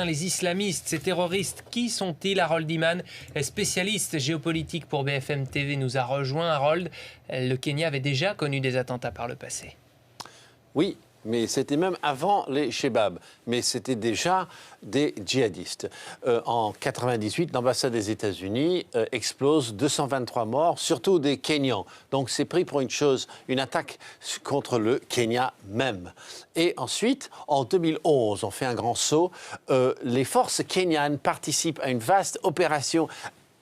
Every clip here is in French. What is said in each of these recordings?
Les islamistes, ces terroristes, qui sont-ils? Harold Iman, spécialiste géopolitique pour BFM TV, nous a rejoint. Harold, le Kenya avait déjà connu des attentats par le passé. Oui, mais c'était même avant les Shebab, mais c'était déjà des djihadistes. En 98, l'ambassade des États-Unis explose 223 morts, surtout des Kenyans. Donc c'est pris pour une attaque contre le Kenya même. Et ensuite, en 2011, on fait un grand saut. Les forces kenyanes participent à une vaste opération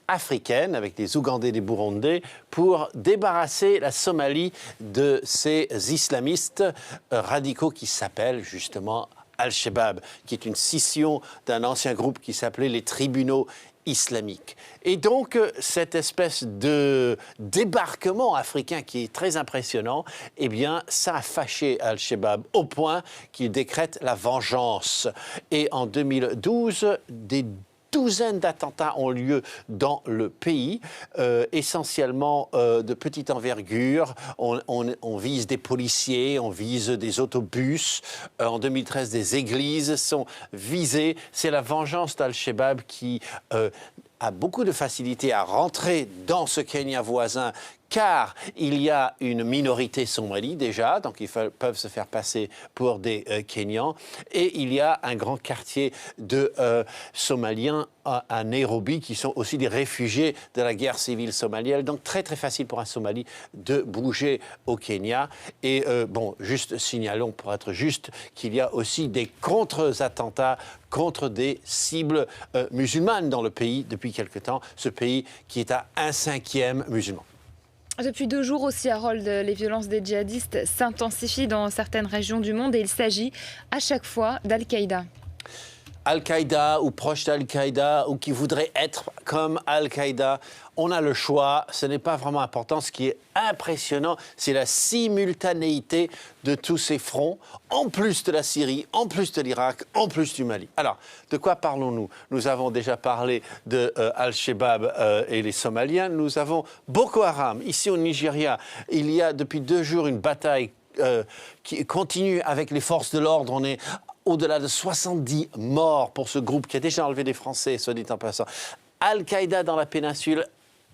africaine avec des Ougandais et des Burundais pour débarrasser la Somalie de ces islamistes radicaux qui s'appellent justement Al-Shabaab, qui est une scission d'un ancien groupe qui s'appelait les tribunaux islamiques. Et donc, cette espèce de débarquement africain qui est très impressionnant, eh bien, ça a fâché Al-Shabaab au point qu'il décrète la vengeance. Et en 2012, des douzaines d'attentats ont lieu dans le pays, essentiellement de petite envergure. On vise des policiers, on vise des autobus. En 2013, des églises sont visées. C'est la vengeance d'Al-Shabaab qui a beaucoup de facilité à rentrer dans ce Kenya voisin, car il y a une minorité somalie déjà, donc ils peuvent se faire passer pour des Kenyans. Et il y a un grand quartier de Somaliens à Nairobi qui sont aussi des réfugiés de la guerre civile somalienne. Donc très très facile pour un Somali de bouger au Kenya. Et bon, juste signalons pour être juste qu'il y a aussi des contre-attentats contre des cibles musulmanes dans le pays depuis quelque temps, ce pays qui est à 1/5 musulman. Depuis 2 jours aussi, Harold, les violences des djihadistes s'intensifient dans certaines régions du monde et il s'agit à chaque fois d'Al-Qaïda. Al-Qaïda ou proche d'Al-Qaïda ou qui voudrait être comme Al-Qaïda, on a le choix, ce n'est pas vraiment important. Ce qui est impressionnant, c'est la simultanéité de tous ces fronts, en plus de la Syrie, en plus de l'Irak, en plus du Mali. Alors, de quoi parlons-nous? Nous avons déjà parlé de Al-Shabaab et les Somaliens. Nous avons Boko Haram. Ici au Nigeria, il y a depuis 2 jours une bataille qui continue avec les forces de l'ordre. On est au-delà de 70 morts pour ce groupe qui a déjà enlevé des Français, soit dit en passant. Al-Qaïda dans la péninsule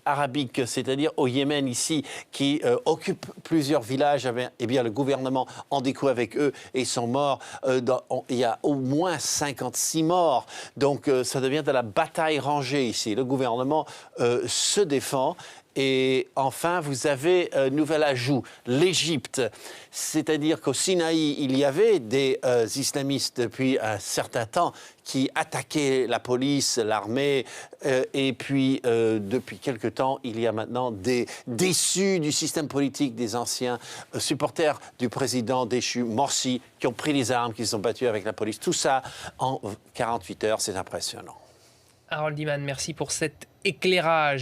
arabique, c'est-à-dire au Yémen ici, qui occupe plusieurs villages, eh bien le gouvernement en découle avec eux et ils sont morts. Il y a au moins 56 morts. Donc ça devient de la bataille rangée ici. Le gouvernement se défend. Et enfin, vous avez un nouvel ajout, l'Égypte. C'est-à-dire qu'au Sinaï, il y avait des islamistes depuis un certain temps qui attaquaient la police, l'armée. Et puis, depuis quelque temps, il y a maintenant des déçus du système politique, des anciens supporters du président déchu, Morsi, qui ont pris les armes, qui se sont battus avec la police. Tout ça en 48 heures, c'est impressionnant. Harold Iman, merci pour cet éclairage.